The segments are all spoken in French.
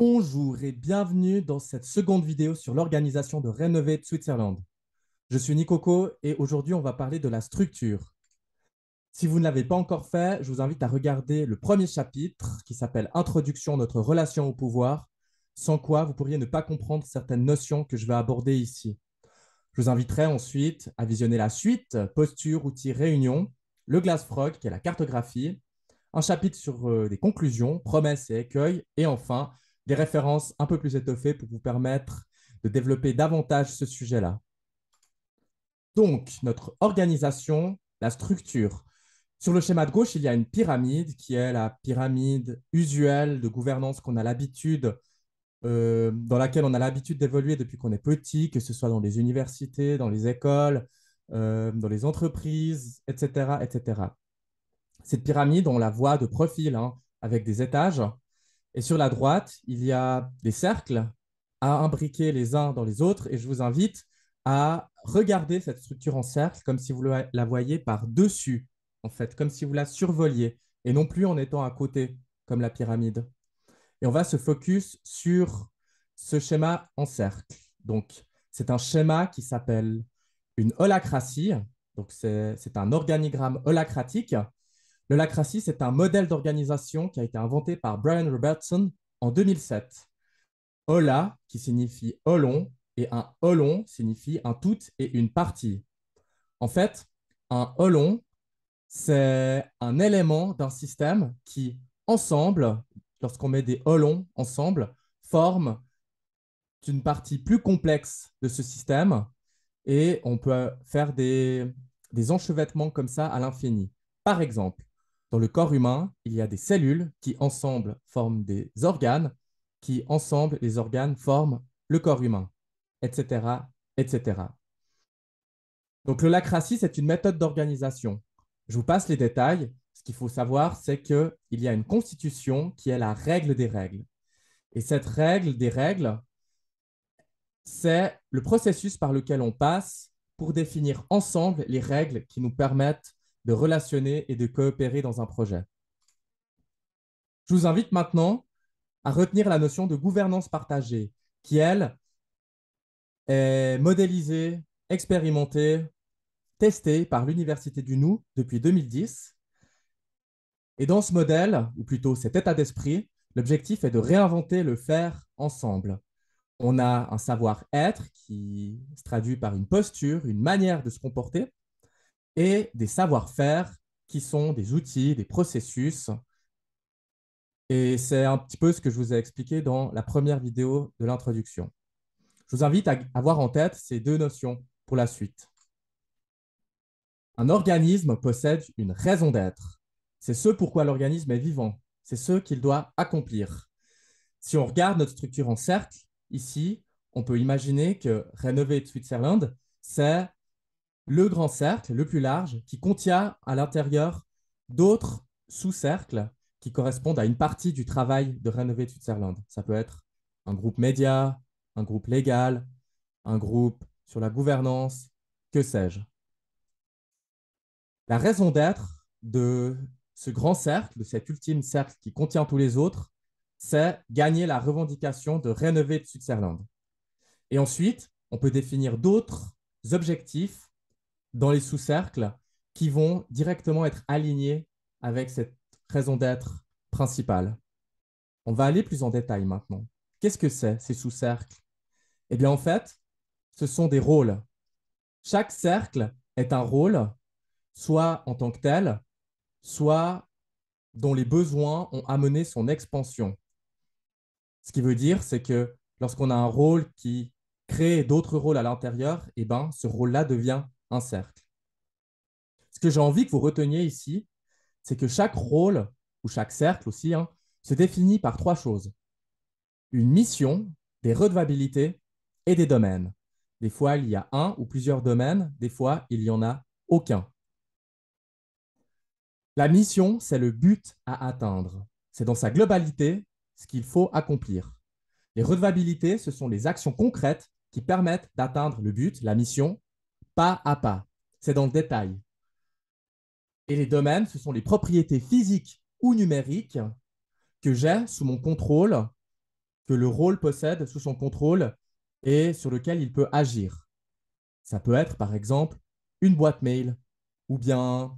Bonjour et bienvenue dans cette seconde vidéo sur l'organisation de Renovate Switzerland. Je suis Nikoko et aujourd'hui on va parler de la structure. Si vous ne l'avez pas encore fait, je vous invite à regarder le premier chapitre qui s'appelle Introduction à notre relation au pouvoir, sans quoi vous pourriez ne pas comprendre certaines notions que je vais aborder ici. Je vous inviterai ensuite à visionner la suite, posture, outils, réunion, le Glass Frog qui est la cartographie, un chapitre sur des conclusions, promesses et écueils, et enfin des références un peu plus étoffées pour vous permettre de développer davantage ce sujet-là. Donc, notre organisation, la structure. Sur le schéma de gauche, il y a une pyramide qui est la pyramide usuelle de gouvernance qu'on a l'habitude, dans laquelle on a l'habitude d'évoluer depuis qu'on est petit, que ce soit dans les universités, dans les écoles, dans les entreprises, etc., etc. Cette pyramide, on la voit de profil, hein, avec des étages. Et sur la droite, il y a des cercles à imbriquer les uns dans les autres. Et je vous invite à regarder cette structure en cercle comme si vous la voyez par-dessus, en fait, comme si vous la survoliez, et non plus en étant à côté, comme la pyramide. Et on va se focus sur ce schéma en cercle. Donc, c'est un schéma qui s'appelle une holacratie. Donc, c'est un organigramme holacratique. L'holacratie, c'est un modèle d'organisation qui a été inventé par Brian Robertson en 2007. Hola, qui signifie holon, et un holon signifie un tout et une partie. En fait, un holon, c'est un élément d'un système qui, ensemble, lorsqu'on met des holons ensemble, forment une partie plus complexe de ce système et on peut faire des enchevêtrements comme ça à l'infini. Par exemple, dans le corps humain, il y a des cellules qui ensemble forment des organes, qui ensemble, les organes forment le corps humain, etc., etc. Donc l'holacratie, c'est une méthode d'organisation. Je vous passe les détails. Ce qu'il faut savoir, c'est qu'il y a une constitution qui est la règle des règles. Et cette règle des règles, c'est le processus par lequel on passe pour définir ensemble les règles qui nous permettent de relationner et de coopérer dans un projet. Je vous invite maintenant à retenir la notion de gouvernance partagée, qui, elle, est modélisée, expérimentée, testée par l'Université du Nou depuis 2010. Et dans ce modèle, ou plutôt cet état d'esprit, l'objectif est de réinventer le faire ensemble. On a un savoir-être qui se traduit par une posture, une manière de se comporter, et des savoir-faire qui sont des outils, des processus. Et c'est un petit peu ce que je vous ai expliqué dans la première vidéo de l'introduction. Je vous invite à avoir en tête ces deux notions pour la suite. Un organisme possède une raison d'être. C'est ce pourquoi l'organisme est vivant. C'est ce qu'il doit accomplir. Si on regarde notre structure en cercle, ici, on peut imaginer que Renovate Switzerland, c'est le grand cercle, le plus large, qui contient à l'intérieur d'autres sous-cercles qui correspondent à une partie du travail de Renovate Switzerland. Ça peut être un groupe média, un groupe légal, un groupe sur la gouvernance, que sais-je. La raison d'être de ce grand cercle, de cet ultime cercle qui contient tous les autres, c'est gagner la revendication de Renovate Switzerland. Et ensuite, on peut définir d'autres objectifs dans les sous-cercles qui vont directement être alignés avec cette raison d'être principale. On va aller plus en détail maintenant. Qu'est-ce que c'est, ces sous-cercles? Eh bien, en fait, ce sont des rôles. Chaque cercle est un rôle, soit en tant que tel, soit dont les besoins ont amené son expansion. Ce qui veut dire, c'est que lorsqu'on a un rôle qui crée d'autres rôles à l'intérieur, eh ben, ce rôle-là devient un cercle. Ce que j'ai envie que vous reteniez ici, c'est que chaque rôle, ou chaque cercle aussi, hein, se définit par trois choses. Une mission, des redevabilités et des domaines. Des fois, il y a un ou plusieurs domaines, des fois, il n'y en a aucun. La mission, c'est le but à atteindre. C'est dans sa globalité ce qu'il faut accomplir. Les redevabilités, ce sont les actions concrètes qui permettent d'atteindre le but, la mission, pas à pas. C'est dans le détail. Et les domaines, ce sont les propriétés physiques ou numériques que j'ai sous mon contrôle que le rôle possède sous son contrôle et sur lequel il peut agir. Ça peut être, par exemple, une boîte mail ou bien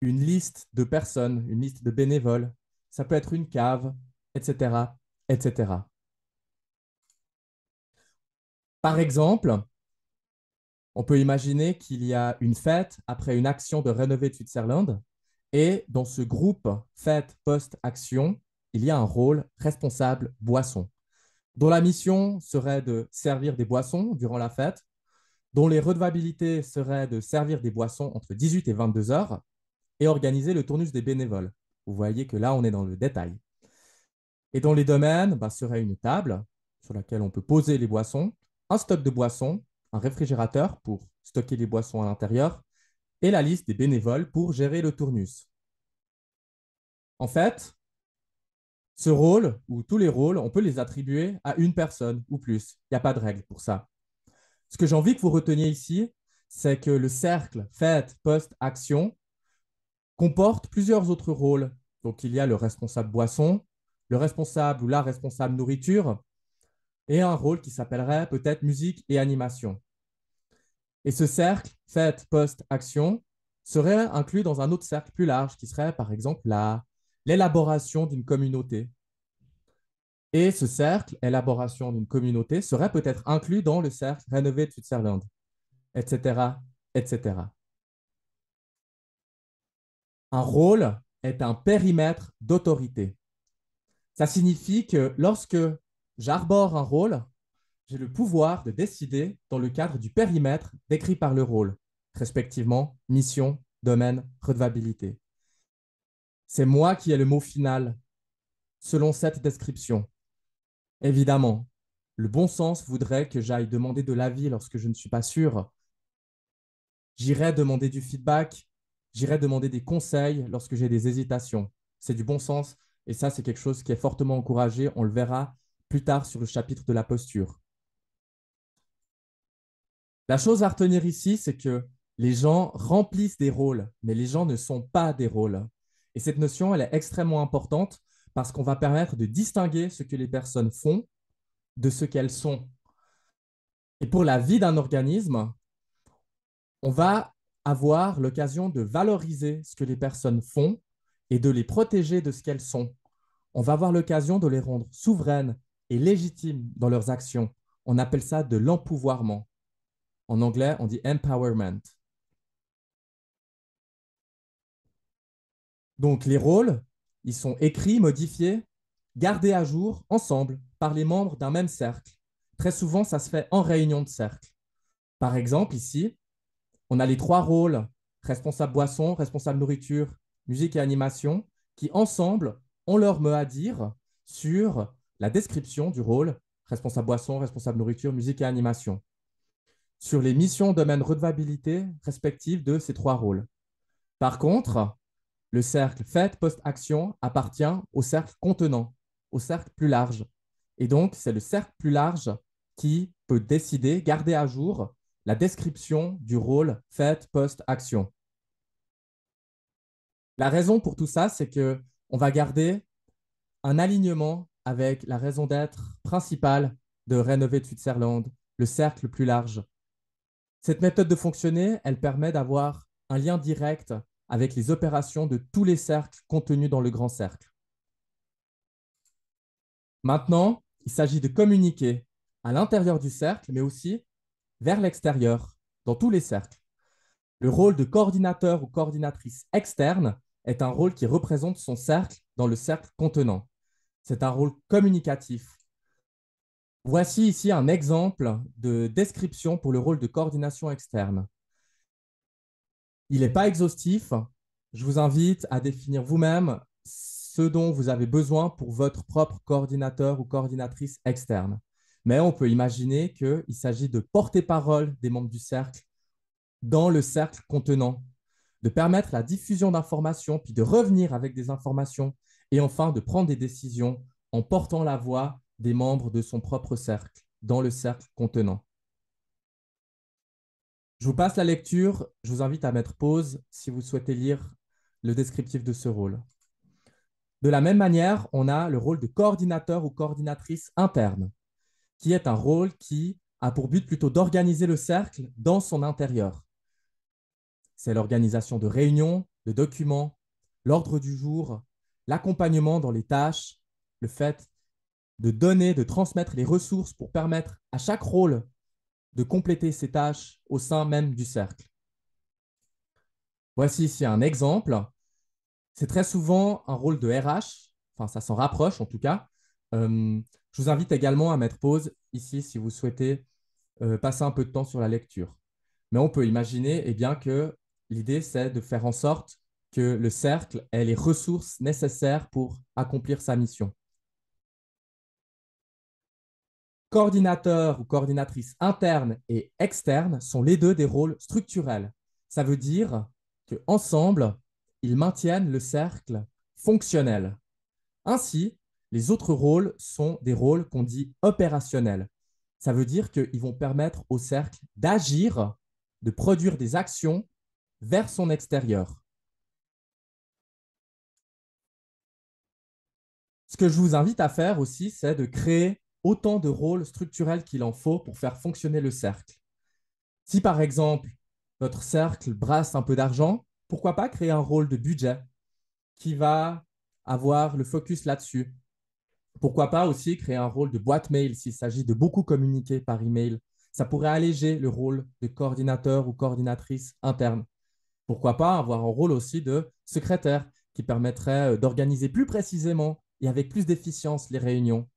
une liste de personnes, une liste de bénévoles. Ça peut être une cave, etc., etc. Par exemple, on peut imaginer qu'il y a une fête après une action de rénover Switzerland et dans ce groupe fête post-action, il y a un rôle responsable boisson, dont la mission serait de servir des boissons durant la fête, dont les redevabilités seraient de servir des boissons entre 18 et 22 heures et organiser le tournus des bénévoles. Vous voyez que là, on est dans le détail. Et dans les domaines, serait une table sur laquelle on peut poser les boissons, un stock de boissons, un réfrigérateur pour stocker les boissons à l'intérieur et la liste des bénévoles pour gérer le tournus. En fait, ce rôle, ou tous les rôles, on peut les attribuer à une personne ou plus. Il n'y a pas de règle pour ça. Ce que j'ai envie que vous reteniez ici, c'est que le cercle fait, post, action comporte plusieurs autres rôles. Donc, il y a le responsable boisson, le responsable ou la responsable nourriture, et un rôle qui s'appellerait peut-être musique et animation. Et ce cercle, fait, post, action, serait inclus dans un autre cercle plus large qui serait par exemple l'élaboration d'une communauté. Et ce cercle, élaboration d'une communauté, serait peut-être inclus dans le cercle rénové de Switzerland, etc., etc. Un rôle est un périmètre d'autorité. Ça signifie que lorsque j'arbore un rôle, j'ai le pouvoir de décider dans le cadre du périmètre décrit par le rôle, respectivement mission, domaine, redevabilité. C'est moi qui ai le mot final selon cette description. Évidemment, le bon sens voudrait que j'aille demander de l'avis lorsque je ne suis pas sûr. J'irai demander du feedback, j'irai demander des conseils lorsque j'ai des hésitations. C'est du bon sens et ça, c'est quelque chose qui est fortement encouragé. On le verra plus tard sur le chapitre de la posture. La chose à retenir ici, c'est que les gens remplissent des rôles, mais les gens ne sont pas des rôles. Et cette notion, elle est extrêmement importante parce qu'on va permettre de distinguer ce que les personnes font de ce qu'elles sont. Et pour la vie d'un organisme, on va avoir l'occasion de valoriser ce que les personnes font et de les protéger de ce qu'elles sont. On va avoir l'occasion de les rendre souveraines et légitimes dans leurs actions. On appelle ça de l'empouvoirment. En anglais, on dit empowerment. Donc, les rôles, ils sont écrits, modifiés, gardés à jour ensemble par les membres d'un même cercle. Très souvent, ça se fait en réunion de cercle. Par exemple, ici, on a les trois rôles, responsable boisson, responsable nourriture, musique et animation, qui ensemble ont leur mot à dire sur la description du rôle, responsable boisson, responsable nourriture, musique et animation, sur les missions, domaines, redevabilité respectives de ces trois rôles. Par contre, le cercle fait post-action appartient au cercle contenant, au cercle plus large. Et donc, c'est le cercle plus large qui peut décider, garder à jour la description du rôle fait post-action. La raison pour tout ça, c'est que on va garder un alignement avec la raison d'être principale de Rénover Switzerland, le cercle plus large. Cette méthode de fonctionner, elle permet d'avoir un lien direct avec les opérations de tous les cercles contenus dans le grand cercle. Maintenant, il s'agit de communiquer à l'intérieur du cercle, mais aussi vers l'extérieur, dans tous les cercles. Le rôle de coordinateur ou coordinatrice externe est un rôle qui représente son cercle dans le cercle contenant. C'est un rôle communicatif. Voici ici un exemple de description pour le rôle de coordination externe. Il n'est pas exhaustif. Je vous invite à définir vous-même ce dont vous avez besoin pour votre propre coordinateur ou coordinatrice externe. Mais on peut imaginer qu'il s'agit de porter parole des membres du cercle dans le cercle contenant, de permettre la diffusion d'informations, puis de revenir avec des informations, et enfin de prendre des décisions en portant la voix des membres de son propre cercle, dans le cercle contenant. Je vous passe la lecture, je vous invite à mettre pause si vous souhaitez lire le descriptif de ce rôle. De la même manière, on a le rôle de coordinateur ou coordinatrice interne, qui est un rôle qui a pour but plutôt d'organiser le cercle dans son intérieur. C'est l'organisation de réunions, de documents, l'ordre du jour, l'accompagnement dans les tâches, le fait de donner, de transmettre les ressources pour permettre à chaque rôle de compléter ses tâches au sein même du cercle. Voici ici un exemple. C'est très souvent un rôle de RH, enfin ça s'en rapproche en tout cas. Je vous invite également à mettre pause ici si vous souhaitez passer un peu de temps sur la lecture. Mais on peut imaginer bien, que l'idée, c'est de faire en sorte que le cercle ait les ressources nécessaires pour accomplir sa mission. Coordinateur ou coordinatrice interne et externe sont les deux des rôles structurels. Ça veut dire qu'ensemble, ils maintiennent le cercle fonctionnel. Ainsi, les autres rôles sont des rôles qu'on dit opérationnels. Ça veut dire qu'ils vont permettre au cercle d'agir, de produire des actions vers son extérieur. Ce que je vous invite à faire aussi, c'est de créer autant de rôles structurels qu'il en faut pour faire fonctionner le cercle. Si par exemple, votre cercle brasse un peu d'argent, pourquoi pas créer un rôle de budget qui va avoir le focus là-dessus. Pourquoi pas aussi créer un rôle de boîte mail s'il s'agit de beaucoup communiquer par email. Ça pourrait alléger le rôle de coordinateur ou coordinatrice interne. Pourquoi pas avoir un rôle aussi de secrétaire qui permettrait d'organiser plus précisément et avec plus d'efficience les réunions,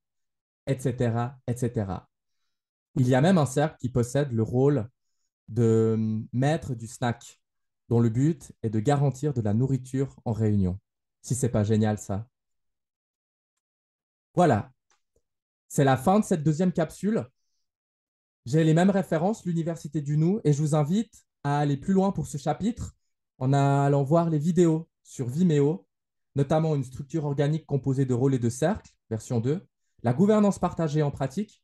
etc., etc. Il y a même un cercle qui possède le rôle de maître du snack, dont le but est de garantir de la nourriture en réunion. Si c'est pas génial ça. Voilà, c'est la fin de cette deuxième capsule. J'ai les mêmes références, l'Université du Nou, et je vous invite à aller plus loin pour ce chapitre en allant voir les vidéos sur Vimeo, notamment une structure organique composée de rôles et de cercles, version 2, la gouvernance partagée en pratique,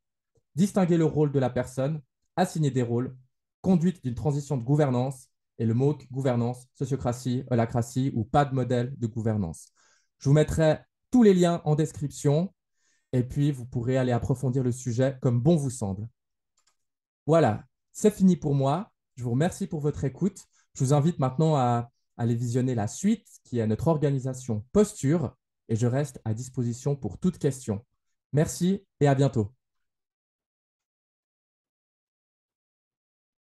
distinguer le rôle de la personne, assigner des rôles, conduite d'une transition de gouvernance et le MOOC, gouvernance, sociocratie, holacratie ou pas de modèle de gouvernance. Je vous mettrai tous les liens en description et puis vous pourrez aller approfondir le sujet comme bon vous semble. Voilà, c'est fini pour moi. Je vous remercie pour votre écoute. Je vous invite maintenant à aller visionner la suite qui est notre organisation Posture et je reste à disposition pour toute question. Merci et à bientôt.